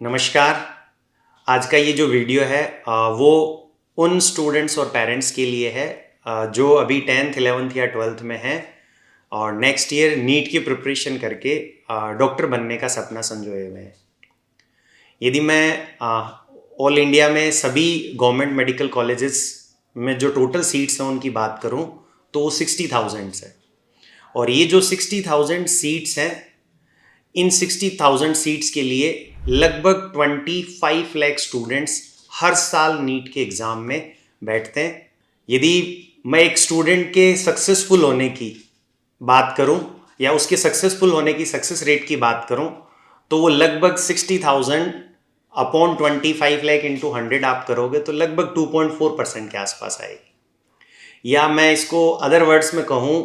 नमस्कार। आज का ये जो वीडियो है वो उन स्टूडेंट्स और पेरेंट्स के लिए है जो अभी 10th 11th या 12th में हैं और नेक्स्ट ईयर नीट की प्रिपरेशन करके डॉक्टर बनने का सपना संजोए हुए हैं। यदि मैं ऑल इंडिया में सभी गवर्नमेंट मेडिकल कॉलेजेस में जो टोटल सीट्स हैं उनकी बात करूं तो वो 60,000 है। और ये जो 60,000 सीट्स हैं, इन 60,000 सीट्स के लिए लगभग 25 लाख स्टूडेंट्स हर साल नीट के एग्ज़ाम में बैठते हैं। यदि मैं एक स्टूडेंट के सक्सेसफुल होने की बात करूं या उसके सक्सेसफुल होने की सक्सेस रेट की बात करूं तो वो लगभग 60,000 अपॉन 25 लाख इंटू 100 आप करोगे तो लगभग 2.4% के आसपास आएगी। या मैं इसको अदर वर्ड्स में कहूं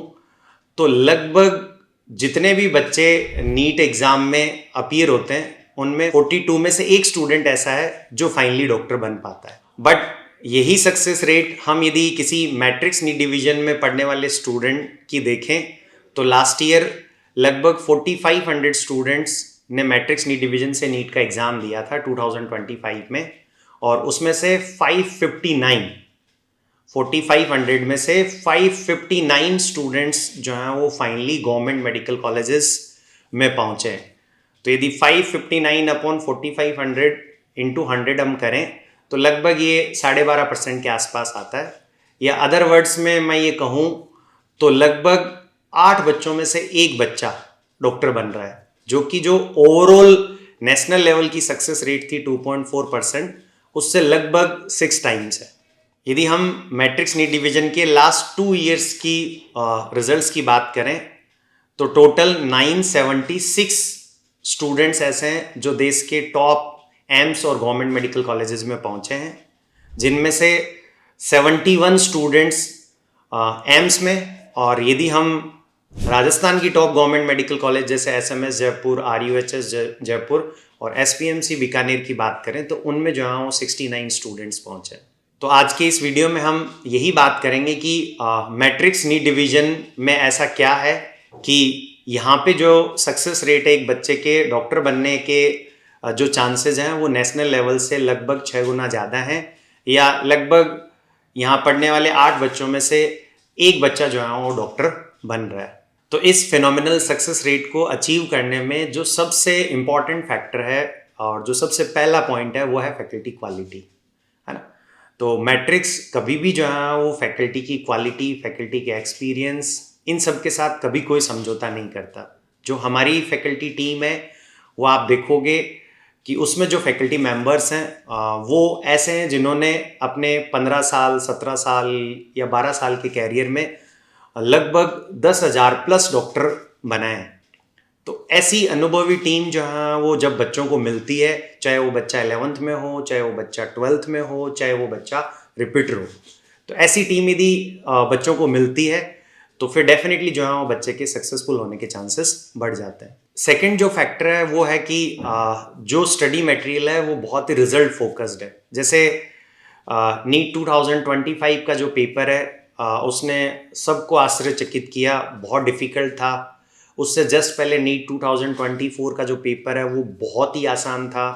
तो लगभग जितने भी बच्चे नीट एग्ज़ाम में अपीयर होते हैं उनमें 42 में से एक स्टूडेंट ऐसा है जो फाइनली डॉक्टर बन पाता है। बट यही सक्सेस रेट हम यदि किसी मैट्रिक्स नीट डिवीजन में पढ़ने वाले स्टूडेंट की देखें तो लास्ट ईयर लगभग 4500 स्टूडेंट्स ने मैट्रिक्स नीट डिवीजन से नीट का एग्ज़ाम दिया था 2025 में, और उसमें से 4500 में से 559 स्टूडेंट्स जो हैं वो फाइनली गवर्नमेंट मेडिकल कॉलेजेस में पहुंचे हैं। तो यदि 559 अपॉन 4500 इंटू 100 हम करें तो लगभग ये 12.5% के आसपास आता है। या अदर वर्ड्स में मैं ये कहूँ तो लगभग 8 बच्चों में से एक बच्चा डॉक्टर बन रहा है, जो ओवरऑल नेशनल लेवल की सक्सेस रेट थी 2.4%, उससे लगभग 6 टाइम्स है। यदि हम मैट्रिक्स नीट डिवीजन के लास्ट 2 ईयर्स की रिजल्ट्स की बात करें तो टोटल 976 स्टूडेंट्स ऐसे हैं जो देश के टॉप एम्स और गवर्नमेंट मेडिकल कॉलेजेस में पहुंचे हैं, जिनमें से 71 स्टूडेंट्स एम्स में। और यदि हम राजस्थान की टॉप गवर्नमेंट मेडिकल कॉलेज जैसे एसएमएस जयपुर, आरयूएचएस जयपुर और एसपीएमसी बीकानेर की बात करें तो उनमें जो है वो 69 स्टूडेंट्स पहुंचे। तो आज के इस वीडियो में हम यही बात करेंगे कि मैट्रिक्स नीट डिवीजन में ऐसा क्या है कि यहाँ पे जो सक्सेस रेट है एक बच्चे के डॉक्टर बनने के जो चांसेस हैं वो नेशनल लेवल से लगभग 6 गुना ज़्यादा हैं, या लगभग यहाँ पढ़ने वाले 8 बच्चों में से एक बच्चा जो है वो डॉक्टर बन रहा है। तो इस फिनोमिनल सक्सेस रेट को अचीव करने में जो सबसे इम्पॉर्टेंट फैक्टर है और जो सबसे पहला पॉइंट है वो है फैकल्टी क्वालिटी, है ना। तो मैट्रिक्स कभी भी जो है वो फैकल्टी की क्वालिटी, फैकल्टी के एक्सपीरियंस, इन सब के साथ कभी कोई समझौता नहीं करता। जो हमारी फैकल्टी टीम है वो आप देखोगे कि उसमें जो फैकल्टी मेंबर्स हैं वो ऐसे हैं जिन्होंने अपने 15 साल, 17 साल या 12 साल के कैरियर में लगभग 10,000 प्लस डॉक्टर बनाए हैं। तो ऐसी अनुभवी टीम जो है वो जब बच्चों को मिलती है, चाहे वो बच्चा 11th में हो, चाहे वो बच्चा 12th में हो, चाहे वो बच्चा रिपीटर हो, तो ऐसी टीम यदि बच्चों को मिलती है तो फिर डेफिनेटली जो है वो बच्चे के सक्सेसफुल होने के चांसेस बढ़ जाते हैं। सेकंड जो फैक्टर है वो है कि जो स्टडी मटेरियल है वो बहुत ही रिजल्ट फोकस्ड है। जैसे नीट 2025 का जो पेपर है उसने सबको आश्चर्यचकित किया, बहुत डिफ़िकल्ट था। उससे जस्ट पहले नीट 2024 का जो पेपर है वो बहुत ही आसान था।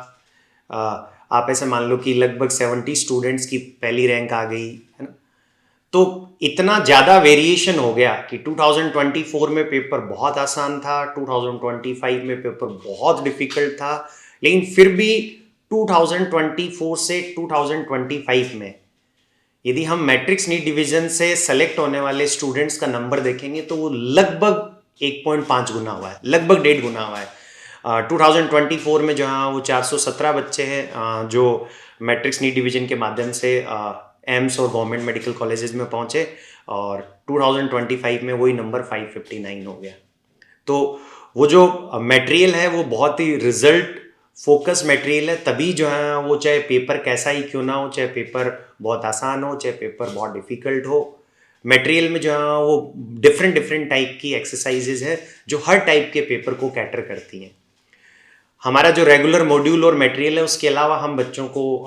आप ऐसे मान लो कि लगभग 70 स्टूडेंट्स की पहली रैंक आ गई, है ना। तो इतना ज़्यादा वेरिएशन हो गया कि 2024 में पेपर बहुत आसान था, 2025 में पेपर बहुत डिफ़िकल्ट था, लेकिन फिर भी 2024 से 2025 में यदि हम मैट्रिक्स नीट डिवीजन से सेलेक्ट होने वाले स्टूडेंट्स का नंबर देखेंगे तो वो लगभग 1.5 गुना हुआ है, लगभग 1.5 गुना हुआ है। 2024 में जो है वो 417 बच्चे हैं जो मैट्रिक्स नीट डिवीजन के माध्यम से एम्स और गवर्नमेंट मेडिकल कॉलेजेस में पहुंचे, और 2025 में वही नंबर 559 हो गया। तो वो जो मटेरियल है वो बहुत ही रिजल्ट फोकस मटेरियल है, तभी जो है वो चाहे पेपर कैसा ही क्यों ना हो, चाहे पेपर बहुत आसान हो, चाहे पेपर बहुत डिफ़िकल्ट हो, मटेरियल में जो है वो डिफरेंट टाइप की एक्सरसाइजेज है जो हर टाइप के पेपर को कैटर करती हैं। हमारा जो रेगुलर मॉड्यूल और मटेरियल है उसके अलावा हम बच्चों को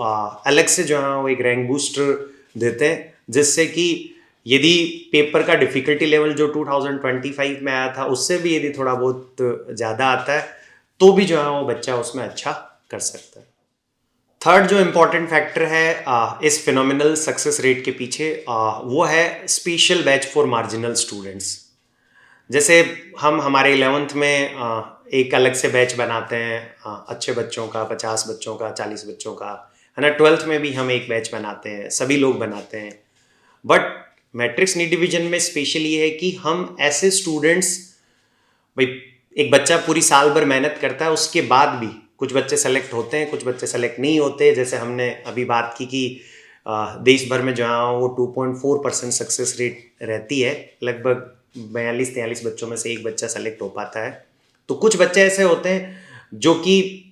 अलग से जो है वो एक रैंक बूस्टर देते हैं, जिससे कि यदि पेपर का डिफ़िकल्टी लेवल जो 2025 में आया था उससे भी यदि थोड़ा बहुत ज़्यादा आता है तो भी जो है वो बच्चा उसमें अच्छा कर सकता है। थर्ड जो इम्पोर्टेंट फैक्टर है इस फिनोमिनल सक्सेस रेट के पीछे वो है special batch for marginal students. जैसे हम हमारे 11th में एक अलग से बैच बनाते हैं अच्छे बच्चों का, 50 बच्चों का, 40 बच्चों का, है ना। 12th में भी हम एक बैच बनाते हैं, सभी लोग बनाते हैं। बट मैट्रिक्स नी डिवीजन में स्पेशल ये है कि हम ऐसे स्टूडेंट्स, भाई एक बच्चा पूरी साल भर मेहनत करता है, उसके बाद भी कुछ बच्चे सेलेक्ट होते हैं, कुछ बच्चे सेलेक्ट नहीं होते। जैसे हमने अभी बात की कि देश भर में जहाँ वो 2.4% सक्सेस रेट रहती है, लगभग 42-43 बच्चों में से एक बच्चा सेलेक्ट हो पाता है। तो कुछ बच्चे ऐसे होते हैं जो कि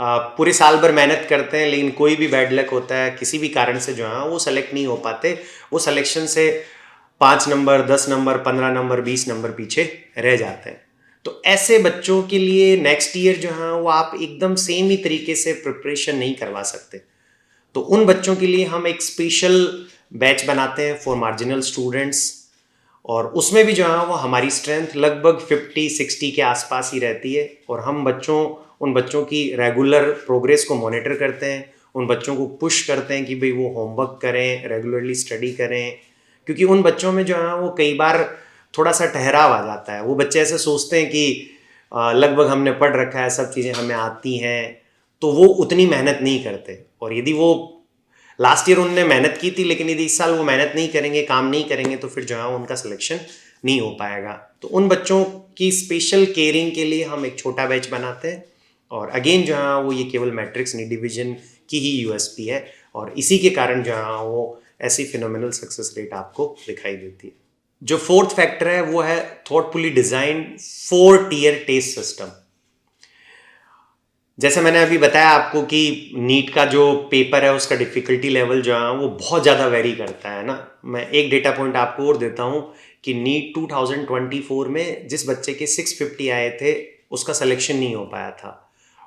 पूरे साल भर मेहनत करते हैं, लेकिन कोई भी बैड लक होता है, किसी भी कारण से जो है वो सेलेक्ट नहीं हो पाते। वो सिलेक्शन से 5 नंबर, 10 नंबर, 15 नंबर, 20 नंबर पीछे रह जाते हैं। तो ऐसे बच्चों के लिए नेक्स्ट ईयर जो है वो आप एकदम सेम ही तरीके से प्रिपरेशन नहीं करवा सकते। तो उन बच्चों के लिए हम एक स्पेशल बैच बनाते हैं फॉर मार्जिनल स्टूडेंट्स, और उसमें भी जो है वो हमारी स्ट्रेंथ लगभग 50-60 के आसपास ही रहती है। और हम उन बच्चों की रेगुलर प्रोग्रेस को मॉनिटर करते हैं, उन बच्चों को पुश करते हैं कि भाई वो होमवर्क करें, रेगुलरली स्टडी करें। क्योंकि उन बच्चों में जो है वो कई बार थोड़ा सा ठहराव आ जाता है। वो बच्चे ऐसे सोचते हैं कि लगभग हमने पढ़ रखा है, सब चीज़ें हमें आती हैं, तो वो उतनी मेहनत नहीं करते। और यदि वो लास्ट ईयर उनने मेहनत की थी, लेकिन यदि इस साल वो मेहनत नहीं करेंगे, काम नहीं करेंगे, तो फिर जो है उनका सिलेक्शन नहीं हो पाएगा। तो उन बच्चों की स्पेशल केयरिंग के लिए हम एक छोटा बैच बनाते हैं। और अगेन जो है वो ये केवल मैट्रिक्स नी डिवीजन की ही यूएसपी है, और इसी के कारण जो है वो ऐसी फिनोमिनल सक्सेस रेट आपको दिखाई देती है। जो फोर्थ फैक्टर है वो है thoughtfully design 4 tier test system. जैसे मैंने अभी बताया आपको कि नीट का जो पेपर है उसका डिफिकल्टी लेवल जो है वो बहुत ज़्यादा वेरी करता है ना। मैं एक डेटा पॉइंट आपको और देता हूँ कि नीट 2024 में जिस बच्चे के 650 आए थे उसका सिलेक्शन नहीं हो पाया था,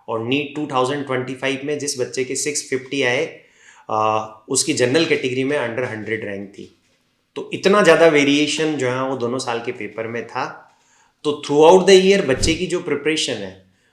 और नीट 2025 में जिस बच्चे के 650 आए उसकी जनरल कैटेगरी में अंडर 100 रैंक थी। तो इतना ज़्यादा वेरिएशन जो है वो दोनों साल के पेपर में था। तो थ्रू आउट द ईयर बच्चे की जो प्रिपरेशन है,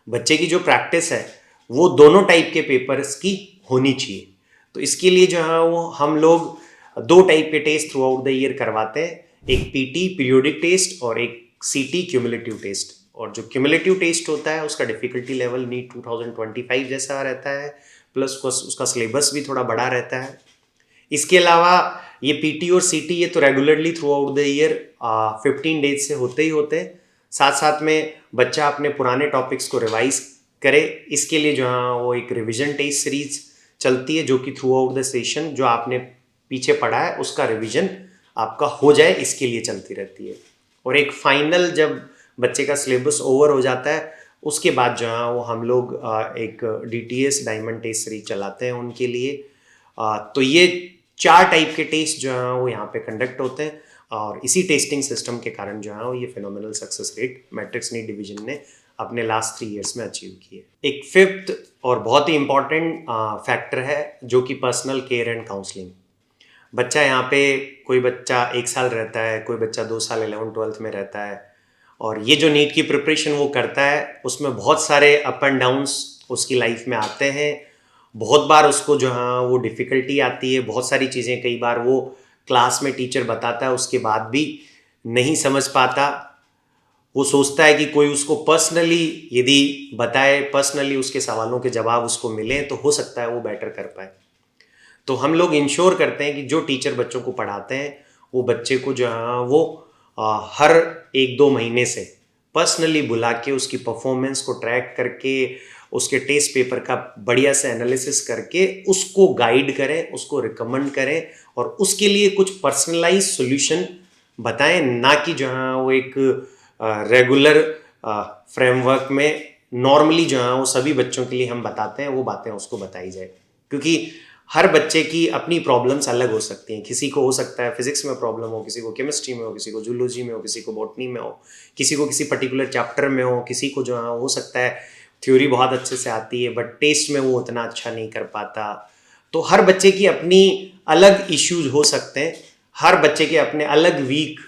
बच्चे की जो प्रैक्टिस है, वो दोनों टाइप के पेपर्स की होनी चाहिए। तो इसके लिए जो है वो हम लोग 2 टाइप के test throughout the year करवाते हैं, एक पीटी पीरियोडिक टेस्ट और एक सीटी क्यूमुलेटिव टेस्ट। और जो क्यूमुलेटिव टेस्ट होता है उसका डिफिकल्टी लेवल नीट 2025 जैसा रहता है, प्लस उसका सिलेबस भी थोड़ा बड़ा रहता है। इसके अलावा ये पीटी और सीटी ये तो regularly through out the year 15 days से होते ही होते हैं। साथ साथ में बच्चा अपने पुराने टॉपिक्स को रिवाइज करे, इसके लिए जो है वो एक रिवीजन टेस्ट सीरीज चलती है, जो कि थ्रू आउट द सेशन जो आपने पीछे पढ़ा है उसका रिवीजन आपका हो जाए, इसके लिए चलती रहती है। और एक फाइनल जब बच्चे का सिलेबस ओवर हो जाता है उसके बाद जो है वो हम लोग एक डीटीएस डायमंड टेस्ट सीरीज चलाते हैं उनके लिए। तो ये 4 टाइप के टेस्ट जो हैं वो यहाँ पे कंडक्ट होते हैं, और इसी टेस्टिंग सिस्टम के कारण जो है वो ये phenomenal success rate matrix NEET division ने अपने लास्ट 3 ईयर्स में अचीव की है। एक फिफ्थ और बहुत ही इंपॉर्टेंट फैक्टर है जो कि पर्सनल केयर एंड काउंसलिंग। बच्चा यहाँ पे, कोई बच्चा 1 साल रहता है, कोई बच्चा 2 साल 11th-12th में रहता है, और ये जो नीट की प्रिपरेशन वो करता है उसमें बहुत सारे अप एंड डाउन्स उसकी लाइफ में आते हैं। बहुत बार उसको जो है वो डिफ़िकल्टी आती है, बहुत सारी चीज़ें कई बार वो क्लास में टीचर बताता है उसके बाद भी नहीं समझ पाता। वो सोचता है कि कोई उसको पर्सनली यदि बताए, पर्सनली उसके सवालों के जवाब उसको मिले तो हो सकता है वो बेटर कर पाए। तो हम लोग इंश्योर करते हैं कि जो टीचर बच्चों को पढ़ाते हैं वो बच्चे को जो है वो हर 1-2 महीने से पर्सनली बुला के उसकी परफॉर्मेंस को ट्रैक करके उसके टेस्ट पेपर का बढ़िया से एनालिसिस करके उसको गाइड करें, उसको रिकमेंड करें, और उसके लिए कुछ पर्सनलाइज सॉल्यूशन बताएं, ना कि जो है वो एक रेगुलर फ्रेमवर्क में नॉर्मली जो है वो सभी बच्चों के लिए हम बताते हैं वो बातें उसको बताई जाए। क्योंकि हर बच्चे की अपनी प्रॉब्लम्स अलग हो सकती हैं। किसी को हो सकता है फिजिक्स में प्रॉब्लम हो, किसी को केमिस्ट्री में हो, किसी को जूलॉजी में हो, किसी को बॉटनी में हो, किसी को किसी पर्टिकुलर चैप्टर में हो, किसी को जो है हो सकता है थ्योरी बहुत अच्छे से आती है बट टेस्ट में वो उतना अच्छा नहीं कर पाता। तो हर बच्चे की अपनी अलग इश्यूज हो सकते हैं, हर बच्चे के अपने अलग वीक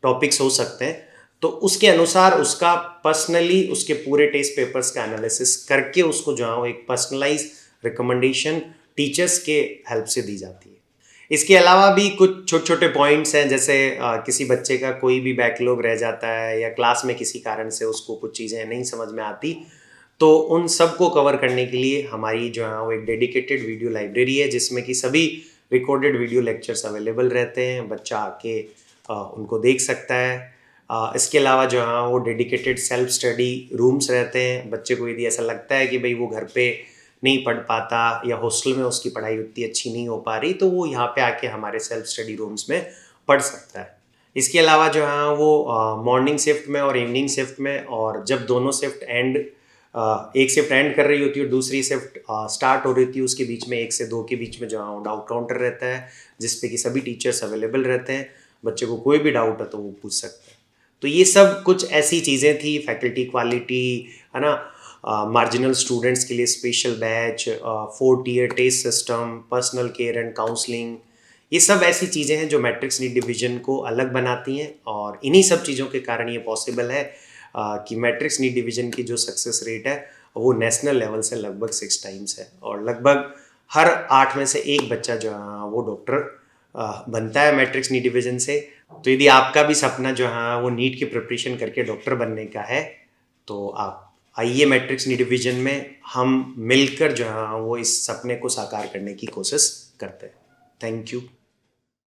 टॉपिक्स हो सकते हैं। तो उसके अनुसार उसका पर्सनली उसके पूरे टेस्ट पेपर्स का एनालिसिस करके उसको जो है वो एक पर्सनलाइज रिकमेंडेशन टीचर्स के हेल्प से दी जाती है। इसके अलावा भी कुछ छोटे छोटे पॉइंट्स हैं, जैसे किसी बच्चे का कोई भी बैकलॉग रह जाता है या क्लास में किसी कारण से उसको कुछ चीज़ें नहीं समझ में आती, तो उन सब को कवर करने के लिए हमारी जो है वो एक डेडिकेटेड वीडियो लाइब्रेरी है, जिसमें कि सभी रिकॉर्डेड वीडियो लेक्चर्स अवेलेबल रहते हैं। बच्चा आके उनको देख सकता है। इसके अलावा जो है वो डेडिकेटेड सेल्फ स्टडी रूम्स रहते हैं। बच्चे को यदि ऐसा लगता है कि भाई वो घर पे नहीं पढ़ पाता या हॉस्टल में उसकी पढ़ाई उतनी अच्छी नहीं हो पा रही, तो वो यहाँ पे आके हमारे सेल्फ स्टडी रूम्स में पढ़ सकता है। इसके अलावा जो है वो मॉर्निंग शिफ्ट में और इवनिंग शिफ्ट में, और जब दोनों शिफ्ट एंड एक शिफ्ट एंड कर रही होती है, दूसरी शिफ्ट स्टार्ट हो रही थी, उसके बीच में 1 से 2 के बीच में जो है डाउट काउंटर रहता है, जिसपे कि सभी टीचर्स अवेलेबल रहते हैं। बच्चे को कोई भी डाउट है तो वो पूछ सकते हैं। तो ये सब कुछ ऐसी चीज़ें थी, फैकल्टी क्वालिटी, है ना, मार्जिनल स्टूडेंट्स के लिए special batch, 4 tier test system, personal care and counselling, ये सब ऐसी चीज़ें हैं जो मैट्रिक्स नीट डिवीजन को अलग बनाती हैं। और इन्हीं सब चीज़ों के कारण ये पॉसिबल है कि मैट्रिक्स नीट डिवीजन की जो सक्सेस रेट है वो नेशनल लेवल से लगभग 6 टाइम्स है, और लगभग हर 8 में से 1 बच्चा जो है वो डॉक्टर बनता है मैट्रिक्स नीट डिवीजन से। तो यदि आपका भी सपना जो है वो नीट की प्रिपरेशन करके डॉक्टर बनने का है, तो आप आइए मैट्रिक्स नीट डिवीजन में, हम मिलकर जो है वो इस सपने को साकार करने की कोशिश करते हैं। Thank you.